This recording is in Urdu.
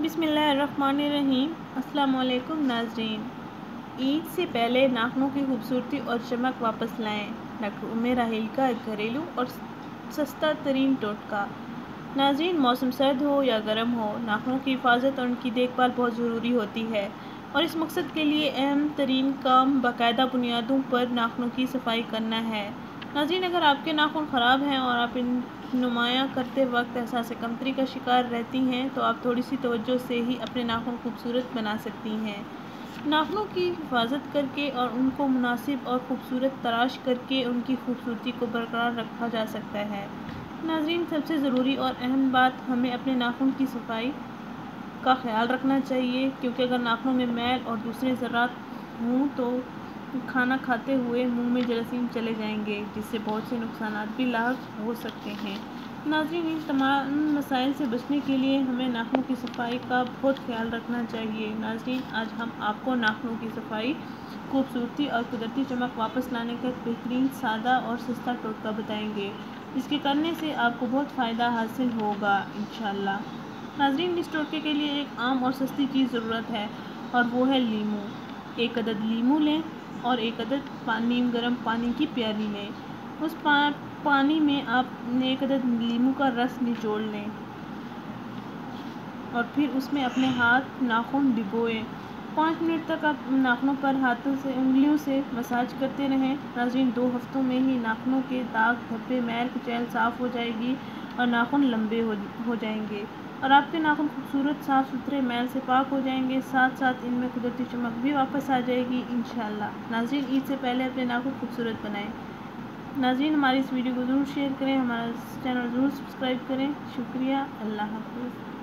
بسم اللہ الرحمن الرحیم۔ السلام علیکم ناظرین، عید سے پہلے ناخنوں کی خوبصورتی اور چمک واپس لائیں۔ ڈاکٹر عمر راحیل کا ایک گھریلو اور سستا ترین ٹوٹکا۔ ناظرین، موسم سرد ہو یا گرم ہو، ناخنوں کی حفاظت اور ان کی دیکھ بھال بہت ضروری ہوتی ہے، اور اس مقصد کے لیے اہم ترین کام باقاعدہ بنیادوں پر ناخنوں کی صفائی کرنا ہے۔ ناظرین، اگر آپ کے ناخن خراب ہیں اور آپ ان نمایاں کرتے وقت احساس کمتری کا شکار رہتی ہیں تو آپ تھوڑی سی توجہ سے ہی اپنے ناخن خوبصورت بنا سکتی ہیں۔ ناخنوں کی حفاظت کر کے اور ان کو مناسب اور خوبصورت تراش کر کے ان کی خوبصورتی کو برقرار رکھا جا سکتا ہے۔ ناظرین، سب سے ضروری اور اہم بات، ہمیں اپنے ناخن کی صفائی کا خیال رکھنا چاہیے، کیونکہ اگر ناخنوں میں میل اور دوسرے ذرات ہوں تو کھانا کھاتے ہوئے منہ میں جراثیم چلے جائیں گے، جس سے بہت سے نقصانات بھی لاحق ہو سکتے ہیں۔ ناظرین، ان تمام مسائل سے بچنے کے لیے ہمیں ناخنوں کی صفائی کا بہت خیال رکھنا چاہیے۔ ناظرین، آج ہم آپ کو ناخنوں کی صفائی، خوبصورتی اور قدرتی چمک واپس لانے کا ایک بہترین، سادہ اور سستا ٹوٹکا بتائیں گے، جس کے کرنے سے آپ کو بہت فائدہ حاصل ہوگا انشاءاللہ۔ ناظرین، اس ٹوٹکے کے لیے ایک عام اور سستی چیز ضرورت ہے، اور وہ ہے لیموں۔ ایک عدد لیموں لیں اور ایک عدد نیم گرم پانی کی پیالی لیں۔ اس پانی میں آپ ایک عدد لیموں کا رس نچوڑ لیں اور پھر اس میں اپنے ہاتھ ناخن ڈبوئیں۔ 5 منٹ تک آپ ناخنوں پر ہاتھوں سے انگلیوں سے مساج کرتے رہیں۔ ناظرین، 2 ہفتوں میں ہی ناخنوں کے داغ، دھبے، میل کچیل صاف ہو جائے گی اور ناخن لمبے ہو جائیں گے، اور آپ کے ناخن خوبصورت، صاف ستھرے، میل سے پاک ہو جائیں گے۔ ساتھ ساتھ ان میں قدرتی چمک بھی واپس آ جائے گی انشاءاللہ۔ ناظرین، عید سے پہلے اپنے ناخن خوبصورت بنائیں۔ ناظرین، ہماری اس ویڈیو کو ضرور شیئر کریں، ہمارا چینل ضرور سبسکرائب کریں۔ شکریہ، اللہ حافظ۔